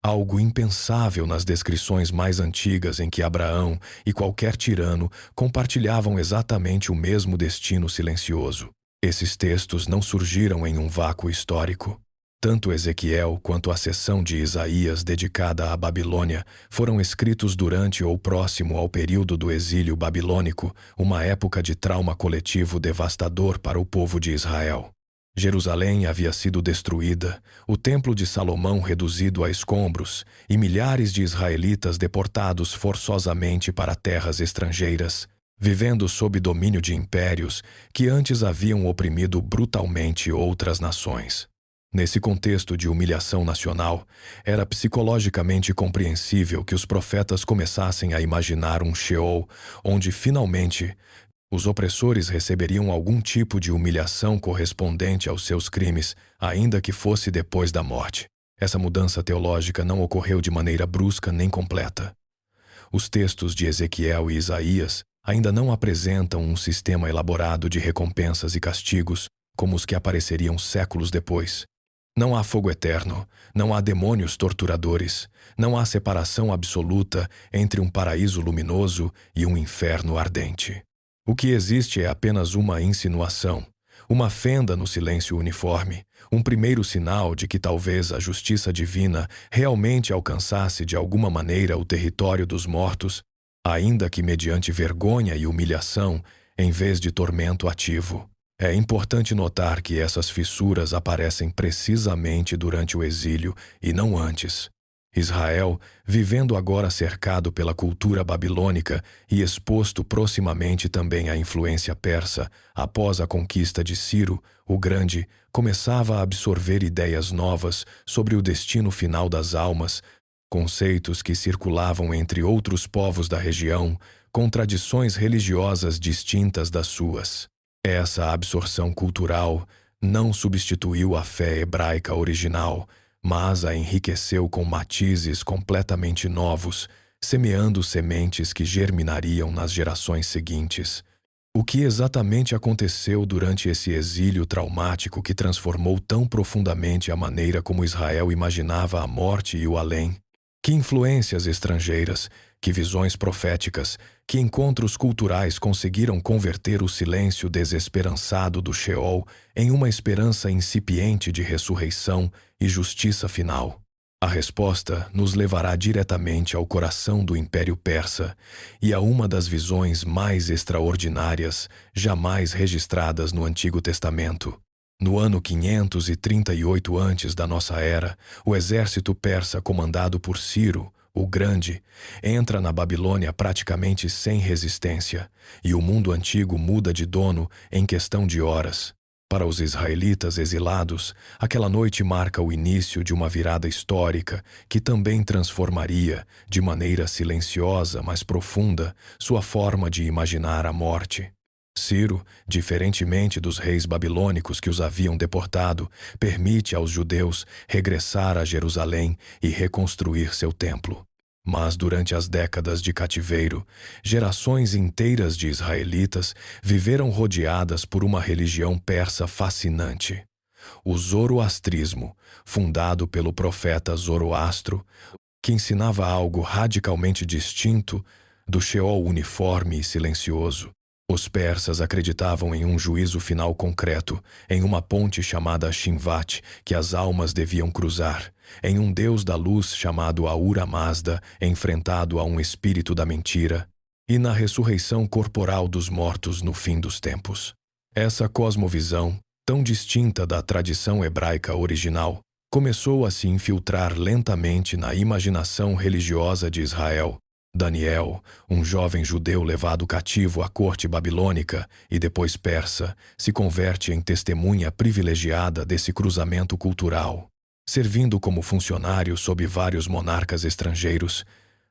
algo impensável nas descrições mais antigas em que Abraão e qualquer tirano compartilhavam exatamente o mesmo destino silencioso. Esses textos não surgiram em um vácuo histórico. Tanto Ezequiel quanto a seção de Isaías dedicada à Babilônia foram escritos durante ou próximo ao período do exílio babilônico, uma época de trauma coletivo devastador para o povo de Israel. Jerusalém havia sido destruída, o Templo de Salomão reduzido a escombros e milhares de israelitas deportados forçosamente para terras estrangeiras, vivendo sob domínio de impérios que antes haviam oprimido brutalmente outras nações. Nesse contexto de humilhação nacional, era psicologicamente compreensível que os profetas começassem a imaginar um Sheol onde, finalmente, os opressores receberiam algum tipo de humilhação correspondente aos seus crimes, ainda que fosse depois da morte. Essa mudança teológica não ocorreu de maneira brusca nem completa. Os textos de Ezequiel e Isaías ainda não apresentam um sistema elaborado de recompensas e castigos, como os que apareceriam séculos depois. Não há fogo eterno, não há demônios torturadores, não há separação absoluta entre um paraíso luminoso e um inferno ardente. O que existe é apenas uma insinuação, uma fenda no silêncio uniforme, um primeiro sinal de que talvez a justiça divina realmente alcançasse de alguma maneira o território dos mortos, ainda que mediante vergonha e humilhação, em vez de tormento ativo. É importante notar que essas fissuras aparecem precisamente durante o exílio e não antes. Israel, vivendo agora cercado pela cultura babilônica e exposto proximamente também à influência persa, após a conquista de Ciro, o Grande, começava a absorver ideias novas sobre o destino final das almas, conceitos que circulavam entre outros povos da região, com tradições religiosas distintas das suas. Essa absorção cultural não substituiu a fé hebraica original, mas a enriqueceu com matizes completamente novos, semeando sementes que germinariam nas gerações seguintes. O que exatamente aconteceu durante esse exílio traumático que transformou tão profundamente a maneira como Israel imaginava a morte e o além? Que influências estrangeiras, que visões proféticas, que encontros culturais conseguiram converter o silêncio desesperançado do Sheol em uma esperança incipiente de ressurreição e justiça final? A resposta nos levará diretamente ao coração do Império Persa e a uma das visões mais extraordinárias jamais registradas no Antigo Testamento. No ano 538 antes da nossa era, o exército persa comandado por Ciro, o Grande, entra na Babilônia praticamente sem resistência, e o mundo antigo muda de dono em questão de horas. Para os israelitas exilados, aquela noite marca o início de uma virada histórica que também transformaria, de maneira silenciosa mas profunda, sua forma de imaginar a morte. Ciro, diferentemente dos reis babilônicos que os haviam deportado, permite aos judeus regressar a Jerusalém e reconstruir seu templo. Mas durante as décadas de cativeiro, gerações inteiras de israelitas viveram rodeadas por uma religião persa fascinante. O zoroastrismo, fundado pelo profeta Zoroastro, que ensinava algo radicalmente distinto do Sheol uniforme e silencioso. Os persas acreditavam em um juízo final concreto, em uma ponte chamada Shinvat, que as almas deviam cruzar, em um deus da luz chamado Ahura Mazda, enfrentado a um espírito da mentira, e na ressurreição corporal dos mortos no fim dos tempos. Essa cosmovisão, tão distinta da tradição hebraica original, começou a se infiltrar lentamente na imaginação religiosa de Israel. Daniel, um jovem judeu levado cativo à corte babilônica e depois persa, se converte em testemunha privilegiada desse cruzamento cultural. Servindo como funcionário sob vários monarcas estrangeiros,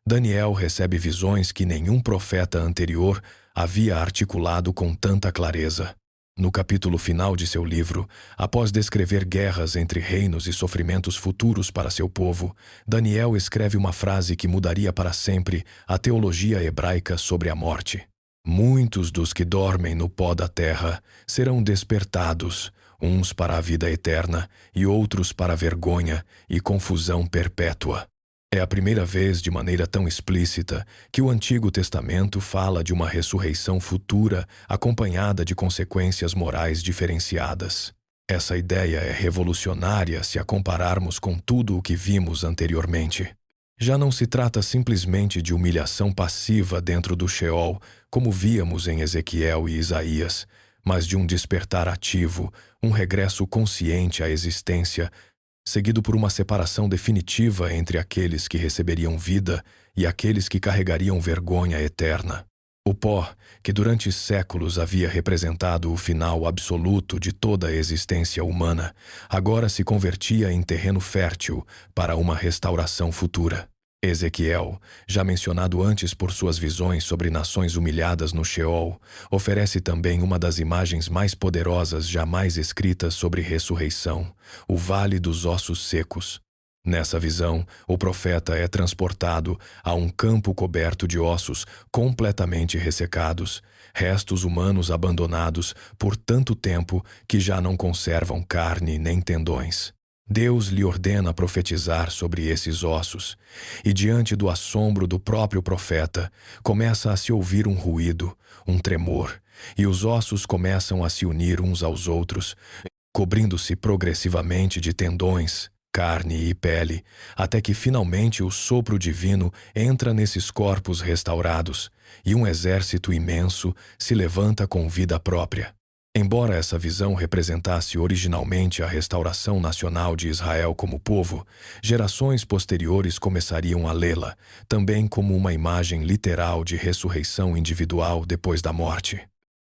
Daniel recebe visões que nenhum profeta anterior havia articulado com tanta clareza. No capítulo final de seu livro, após descrever guerras entre reinos e sofrimentos futuros para seu povo, Daniel escreve uma frase que mudaria para sempre a teologia hebraica sobre a morte. Muitos dos que dormem no pó da terra serão despertados, uns para a vida eterna e outros para a vergonha e confusão perpétua. É a primeira vez de maneira tão explícita que o Antigo Testamento fala de uma ressurreição futura acompanhada de consequências morais diferenciadas. Essa ideia é revolucionária se a compararmos com tudo o que vimos anteriormente. Já não se trata simplesmente de humilhação passiva dentro do Sheol, como víamos em Ezequiel e Isaías, mas de um despertar ativo, um regresso consciente à existência, seguido por uma separação definitiva entre aqueles que receberiam vida e aqueles que carregariam vergonha eterna. O pó, que durante séculos havia representado o final absoluto de toda a existência humana, agora se convertia em terreno fértil para uma restauração futura. Ezequiel, já mencionado antes por suas visões sobre nações humilhadas no Sheol, oferece também uma das imagens mais poderosas jamais escritas sobre ressurreição, o Vale dos Ossos Secos. Nessa visão, o profeta é transportado a um campo coberto de ossos completamente ressecados, restos humanos abandonados por tanto tempo que já não conservam carne nem tendões. Deus lhe ordena profetizar sobre esses ossos, e diante do assombro do próprio profeta, começa a se ouvir um ruído, um tremor, e os ossos começam a se unir uns aos outros, cobrindo-se progressivamente de tendões, carne e pele, até que finalmente o sopro divino entra nesses corpos restaurados, e um exército imenso se levanta com vida própria. Embora essa visão representasse originalmente a restauração nacional de Israel como povo, gerações posteriores começariam a lê-la, também como uma imagem literal de ressurreição individual depois da morte.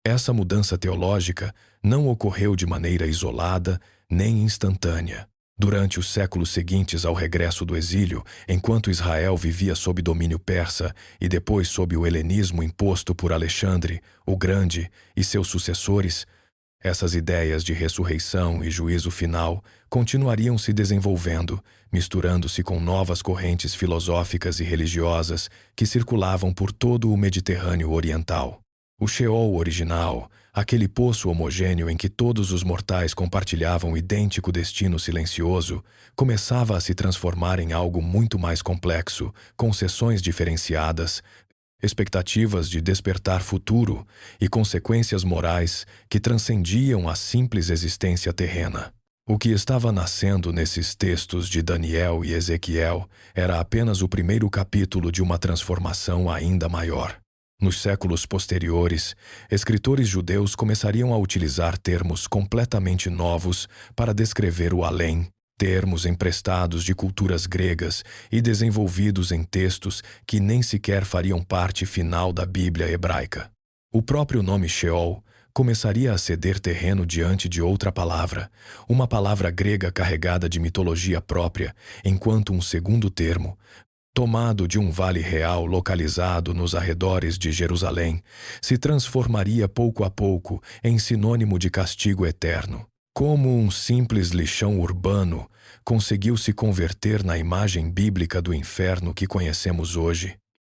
Essa mudança teológica não ocorreu de maneira isolada nem instantânea. Durante os séculos seguintes ao regresso do exílio, enquanto Israel vivia sob domínio persa e depois sob o helenismo imposto por Alexandre, o Grande, e seus sucessores, essas ideias de ressurreição e juízo final continuariam se desenvolvendo, misturando-se com novas correntes filosóficas e religiosas que circulavam por todo o Mediterrâneo Oriental. O Sheol original, aquele poço homogêneo em que todos os mortais compartilhavam idêntico destino silencioso, começava a se transformar em algo muito mais complexo, com seções diferenciadas, expectativas de despertar futuro e consequências morais que transcendiam a simples existência terrena. O que estava nascendo nesses textos de Daniel e Ezequiel era apenas o primeiro capítulo de uma transformação ainda maior. Nos séculos posteriores, escritores judeus começariam a utilizar termos completamente novos para descrever o além, termos emprestados de culturas gregas e desenvolvidos em textos que nem sequer fariam parte final da Bíblia hebraica. O próprio nome Sheol começaria a ceder terreno diante de outra palavra, uma palavra grega carregada de mitologia própria, enquanto um segundo termo, tomado de um vale real localizado nos arredores de Jerusalém, se transformaria pouco a pouco em sinônimo de castigo eterno. Como um simples lixão urbano conseguiu se converter na imagem bíblica do inferno que conhecemos hoje.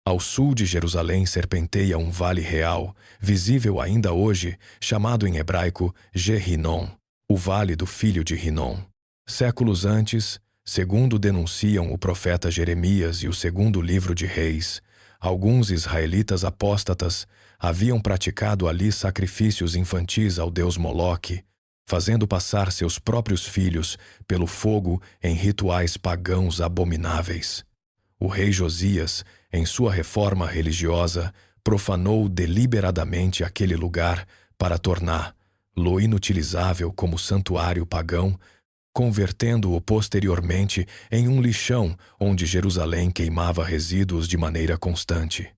Ao sul de Jerusalém serpenteia um vale real, visível ainda hoje, chamado em hebraico Gehinnom, o vale do filho de Hinnom. Séculos antes, segundo denunciam o profeta Jeremias e o segundo livro de Reis, alguns israelitas apóstatas haviam praticado ali sacrifícios infantis ao deus Moloque, fazendo passar seus próprios filhos pelo fogo em rituais pagãos abomináveis. O rei Josias, em sua reforma religiosa, profanou deliberadamente aquele lugar para torná-lo inutilizável como santuário pagão, convertendo-o posteriormente em um lixão onde Jerusalém queimava resíduos de maneira constante.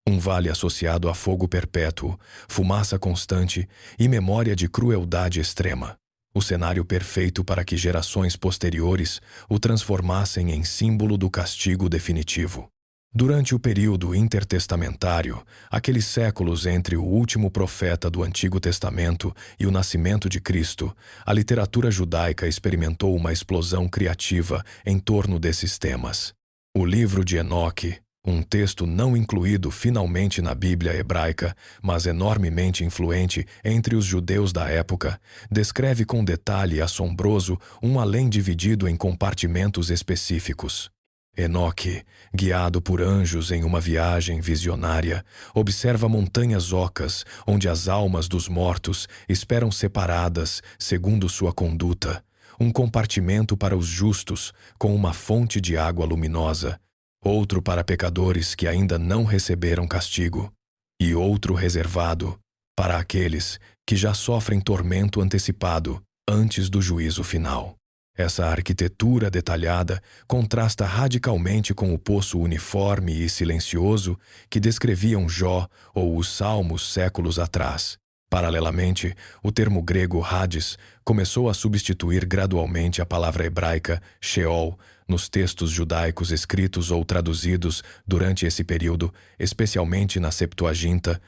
Um vale associado a fogo perpétuo, fumaça constante e memória de crueldade extrema. O cenário perfeito para que gerações posteriores o transformassem em símbolo do castigo definitivo. Durante o período intertestamentário, aqueles séculos entre o último profeta do Antigo Testamento e o nascimento de Cristo, a literatura judaica experimentou uma explosão criativa em torno desses temas. O livro de Enoque, um texto não incluído finalmente na Bíblia hebraica, mas enormemente influente entre os judeus da época, descreve com detalhe assombroso um além dividido em compartimentos específicos. Enoque, guiado por anjos em uma viagem visionária, observa montanhas ocas, onde as almas dos mortos esperam separadas segundo sua conduta, um compartimento para os justos, com uma fonte de água luminosa, outro para pecadores que ainda não receberam castigo, e outro reservado para aqueles que já sofrem tormento antecipado antes do juízo final. Essa arquitetura detalhada contrasta radicalmente com o poço uniforme e silencioso que descreviam Jó ou os Salmos séculos atrás. Paralelamente, o termo grego Hades começou a substituir gradualmente a palavra hebraica Sheol nos textos judaicos escritos ou traduzidos durante esse período, especialmente na Septuaginta,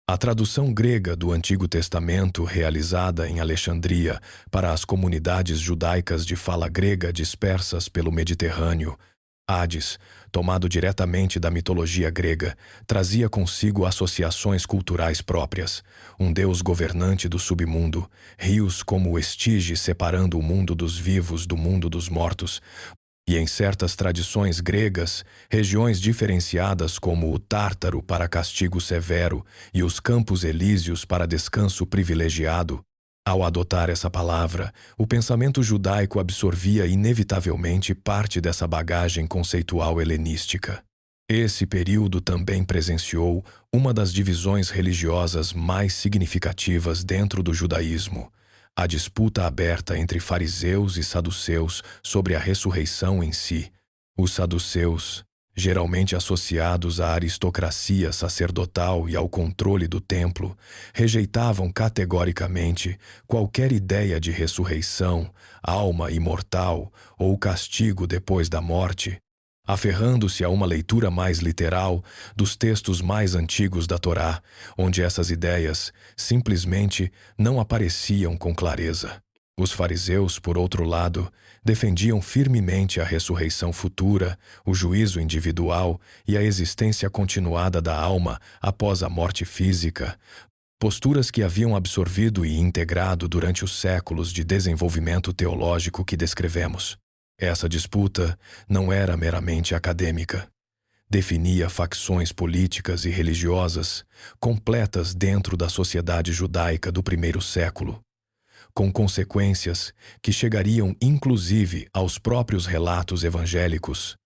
a tradução grega do Antigo Testamento realizada em Alexandria para as comunidades judaicas de fala grega dispersas pelo Mediterrâneo. Hades, tomado diretamente da mitologia grega, trazia consigo associações culturais próprias, um deus governante do submundo, rios como o Estige separando o mundo dos vivos do mundo dos mortos, e em certas tradições gregas, regiões diferenciadas como o Tártaro para castigo severo e os Campos Elíseos para descanso privilegiado. Ao adotar essa palavra, o pensamento judaico absorvia inevitavelmente parte dessa bagagem conceitual helenística. Esse período também presenciou uma das divisões religiosas mais significativas dentro do judaísmo, a disputa aberta entre fariseus e saduceus sobre a ressurreição em si. Os saduceus, geralmente associados à aristocracia sacerdotal e ao controle do templo, rejeitavam categoricamente qualquer ideia de ressurreição, alma imortal ou castigo depois da morte, aferrando-se a uma leitura mais literal dos textos mais antigos da Torá, onde essas ideias simplesmente não apareciam com clareza. Os fariseus, por outro lado, defendiam firmemente a ressurreição futura, o juízo individual e a existência continuada da alma após a morte física, posturas que haviam absorvido e integrado durante os séculos de desenvolvimento teológico que descrevemos. Essa disputa não era meramente acadêmica. Definia facções políticas e religiosas completas dentro da sociedade judaica do primeiro século, com consequências que chegariam inclusive aos próprios relatos evangélicos,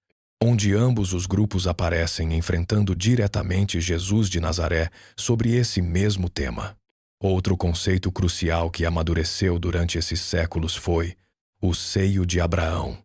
onde ambos os grupos aparecem enfrentando diretamente Jesus de Nazaré sobre esse mesmo tema. Outro conceito crucial que amadureceu durante esses séculos foi o seio de Abraão,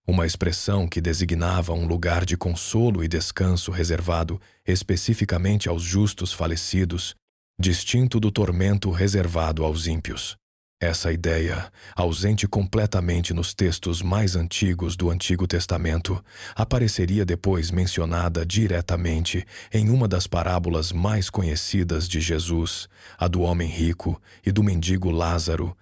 uma expressão que designava um lugar de consolo e descanso reservado especificamente aos justos falecidos, distinto do tormento reservado aos ímpios. Essa ideia, ausente completamente nos textos mais antigos do Antigo Testamento, apareceria depois mencionada diretamente em uma das parábolas mais conhecidas de Jesus, a do homem rico e do mendigo Lázaro,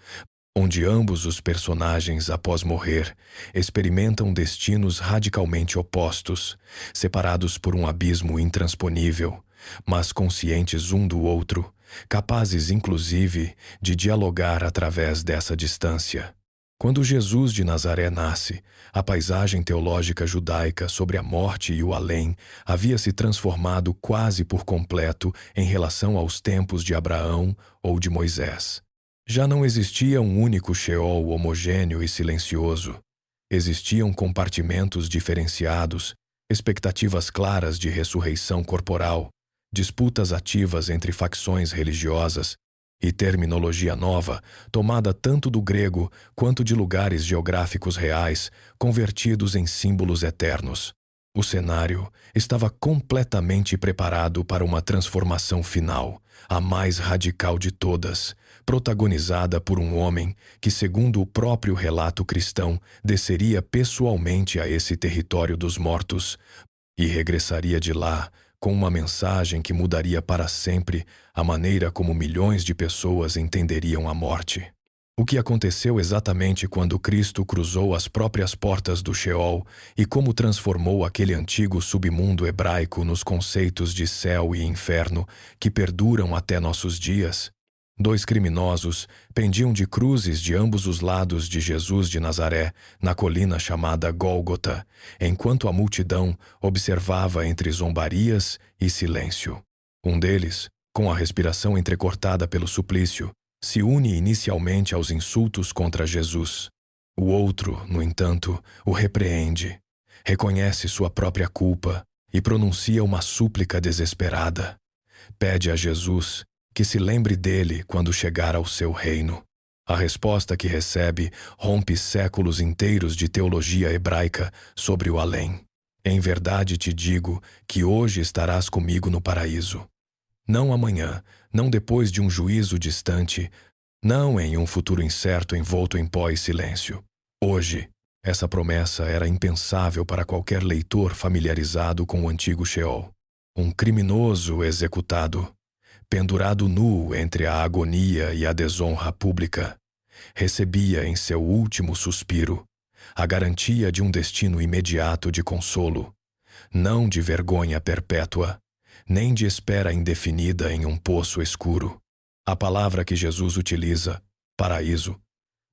onde ambos os personagens, após morrer, experimentam destinos radicalmente opostos, separados por um abismo intransponível, mas conscientes um do outro, capazes inclusive de dialogar através dessa distância. Quando Jesus de Nazaré nasce, a paisagem teológica judaica sobre a morte e o além havia se transformado quase por completo em relação aos tempos de Abraão ou de Moisés. Já não existia um único Sheol homogêneo e silencioso. Existiam compartimentos diferenciados, expectativas claras de ressurreição corporal, disputas ativas entre facções religiosas e terminologia nova, tomada tanto do grego quanto de lugares geográficos reais, convertidos em símbolos eternos. O cenário estava completamente preparado para uma transformação final, a mais radical de todas, protagonizada por um homem que, segundo o próprio relato cristão, desceria pessoalmente a esse território dos mortos e regressaria de lá com uma mensagem que mudaria para sempre a maneira como milhões de pessoas entenderiam a morte. O que aconteceu exatamente quando Cristo cruzou as próprias portas do Sheol e como transformou aquele antigo submundo hebraico nos conceitos de céu e inferno que perduram até nossos dias? 2 criminosos pendiam de cruzes de ambos os lados de Jesus de Nazaré, na colina chamada Gólgota, enquanto a multidão observava entre zombarias e silêncio. Um deles, com a respiração entrecortada pelo suplício, se une inicialmente aos insultos contra Jesus. O outro, no entanto, o repreende, reconhece sua própria culpa e pronuncia uma súplica desesperada. Pede a Jesus que se lembre dele quando chegar ao seu reino. A resposta que recebe rompe séculos inteiros de teologia hebraica sobre o além. Em verdade te digo que hoje estarás comigo no paraíso. Não amanhã, não depois de um juízo distante, não em um futuro incerto envolto em pó e silêncio. Hoje, essa promessa era impensável para qualquer leitor familiarizado com o antigo Sheol. Um criminoso executado, pendurado nu entre a agonia e a desonra pública, recebia em seu último suspiro a garantia de um destino imediato de consolo, não de vergonha perpétua, nem de espera indefinida em um poço escuro. A palavra que Jesus utiliza, paraíso,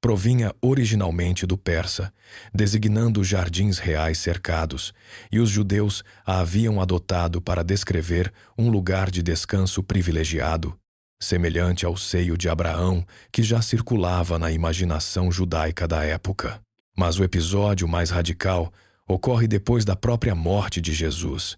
provinha originalmente do persa, designando jardins reais cercados, e os judeus a haviam adotado para descrever um lugar de descanso privilegiado, semelhante ao seio de Abraão que já circulava na imaginação judaica da época. Mas o episódio mais radical ocorre depois da própria morte de Jesus.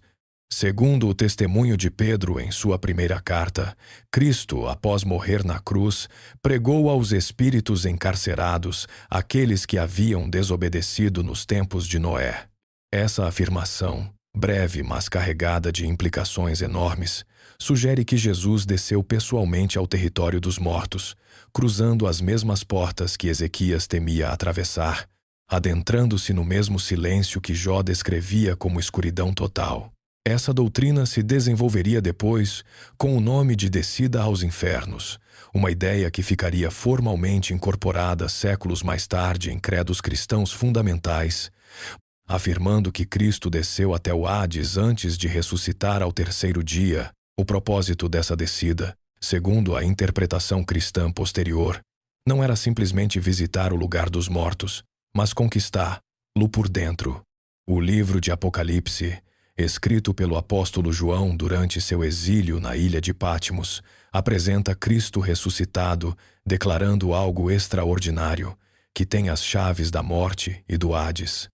Segundo o testemunho de Pedro em sua primeira carta, Cristo, após morrer na cruz, pregou aos espíritos encarcerados, aqueles que haviam desobedecido nos tempos de Noé. Essa afirmação, breve mas carregada de implicações enormes, sugere que Jesus desceu pessoalmente ao território dos mortos, cruzando as mesmas portas que Ezequias temia atravessar, adentrando-se no mesmo silêncio que Jó descrevia como escuridão total. Essa doutrina se desenvolveria depois com o nome de descida aos infernos, uma ideia que ficaria formalmente incorporada séculos mais tarde em credos cristãos fundamentais, afirmando que Cristo desceu até o Hades antes de ressuscitar ao terceiro dia. O propósito dessa descida, segundo a interpretação cristã posterior, não era simplesmente visitar o lugar dos mortos, mas conquistá-lo por dentro. O livro de Apocalipse, escrito pelo apóstolo João durante seu exílio na ilha de Patmos, apresenta Cristo ressuscitado, declarando algo extraordinário, que tem as chaves da morte e do Hades.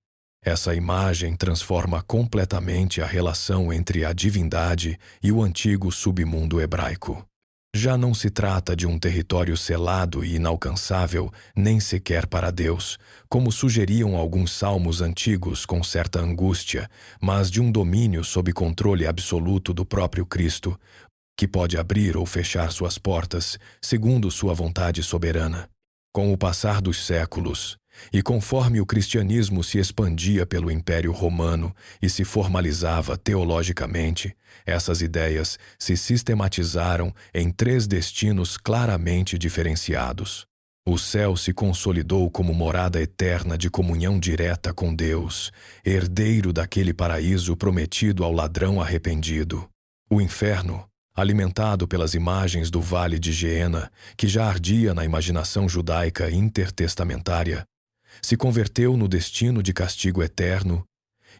Essa imagem transforma completamente a relação entre a divindade e o antigo submundo hebraico. Já não se trata de um território selado e inalcançável, nem sequer para Deus, como sugeriam alguns salmos antigos com certa angústia, mas de um domínio sob controle absoluto do próprio Cristo, que pode abrir ou fechar suas portas, segundo sua vontade soberana. Com o passar dos séculos, e conforme o cristianismo se expandia pelo Império Romano e se formalizava teologicamente, essas ideias se sistematizaram em 3 destinos claramente diferenciados. O céu se consolidou como morada eterna de comunhão direta com Deus, herdeiro daquele paraíso prometido ao ladrão arrependido. O inferno, alimentado pelas imagens do Vale de Geena, que já ardia na imaginação judaica intertestamentária, se converteu no destino de castigo eterno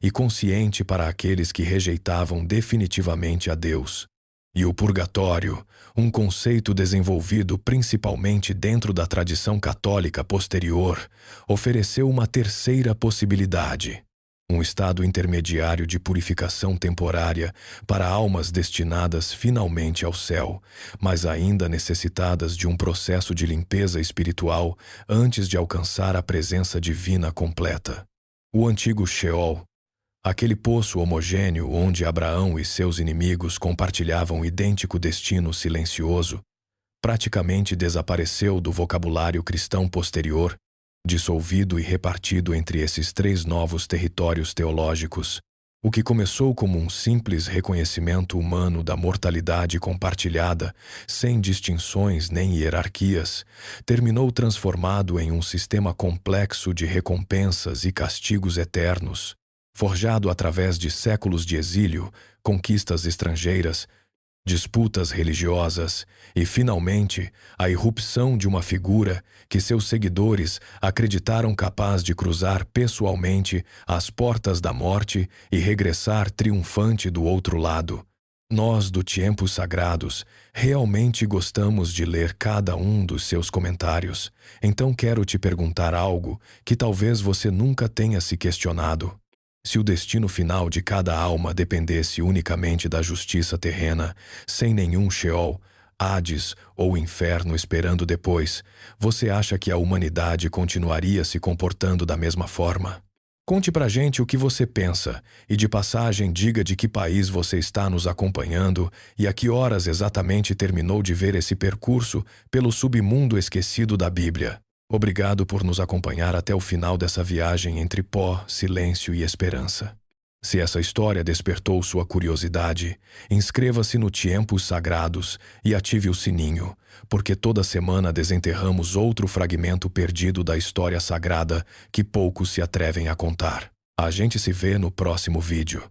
e consciente para aqueles que rejeitavam definitivamente a Deus. E o purgatório, um conceito desenvolvido principalmente dentro da tradição católica posterior, ofereceu uma terceira possibilidade, um estado intermediário de purificação temporária para almas destinadas finalmente ao céu, mas ainda necessitadas de um processo de limpeza espiritual antes de alcançar a presença divina completa. O antigo Sheol, aquele poço homogêneo onde Abraão e seus inimigos compartilhavam idêntico destino silencioso, praticamente desapareceu do vocabulário cristão posterior, dissolvido e repartido entre esses 3 novos territórios teológicos. O que começou como um simples reconhecimento humano da mortalidade compartilhada, sem distinções nem hierarquias, terminou transformado em um sistema complexo de recompensas e castigos eternos, forjado através de séculos de exílio, conquistas estrangeiras, disputas religiosas e, finalmente, a irrupção de uma figura que seus seguidores acreditaram capaz de cruzar pessoalmente as portas da morte e regressar triunfante do outro lado. Nós, do Tempos Sagrados, realmente gostamos de ler cada um dos seus comentários, então quero te perguntar algo que talvez você nunca tenha se questionado. Se o destino final de cada alma dependesse unicamente da justiça terrena, sem nenhum Sheol, Hades ou inferno esperando depois, você acha que a humanidade continuaria se comportando da mesma forma? Conte pra gente o que você pensa e, de passagem, diga de que país você está nos acompanhando e a que horas exatamente terminou de ver esse percurso pelo submundo esquecido da Bíblia. Obrigado por nos acompanhar até o final dessa viagem entre pó, silêncio e esperança. Se essa história despertou sua curiosidade, inscreva-se no Tempos Sagrados e ative o sininho, porque toda semana desenterramos outro fragmento perdido da história sagrada que poucos se atrevem a contar. A gente se vê no próximo vídeo.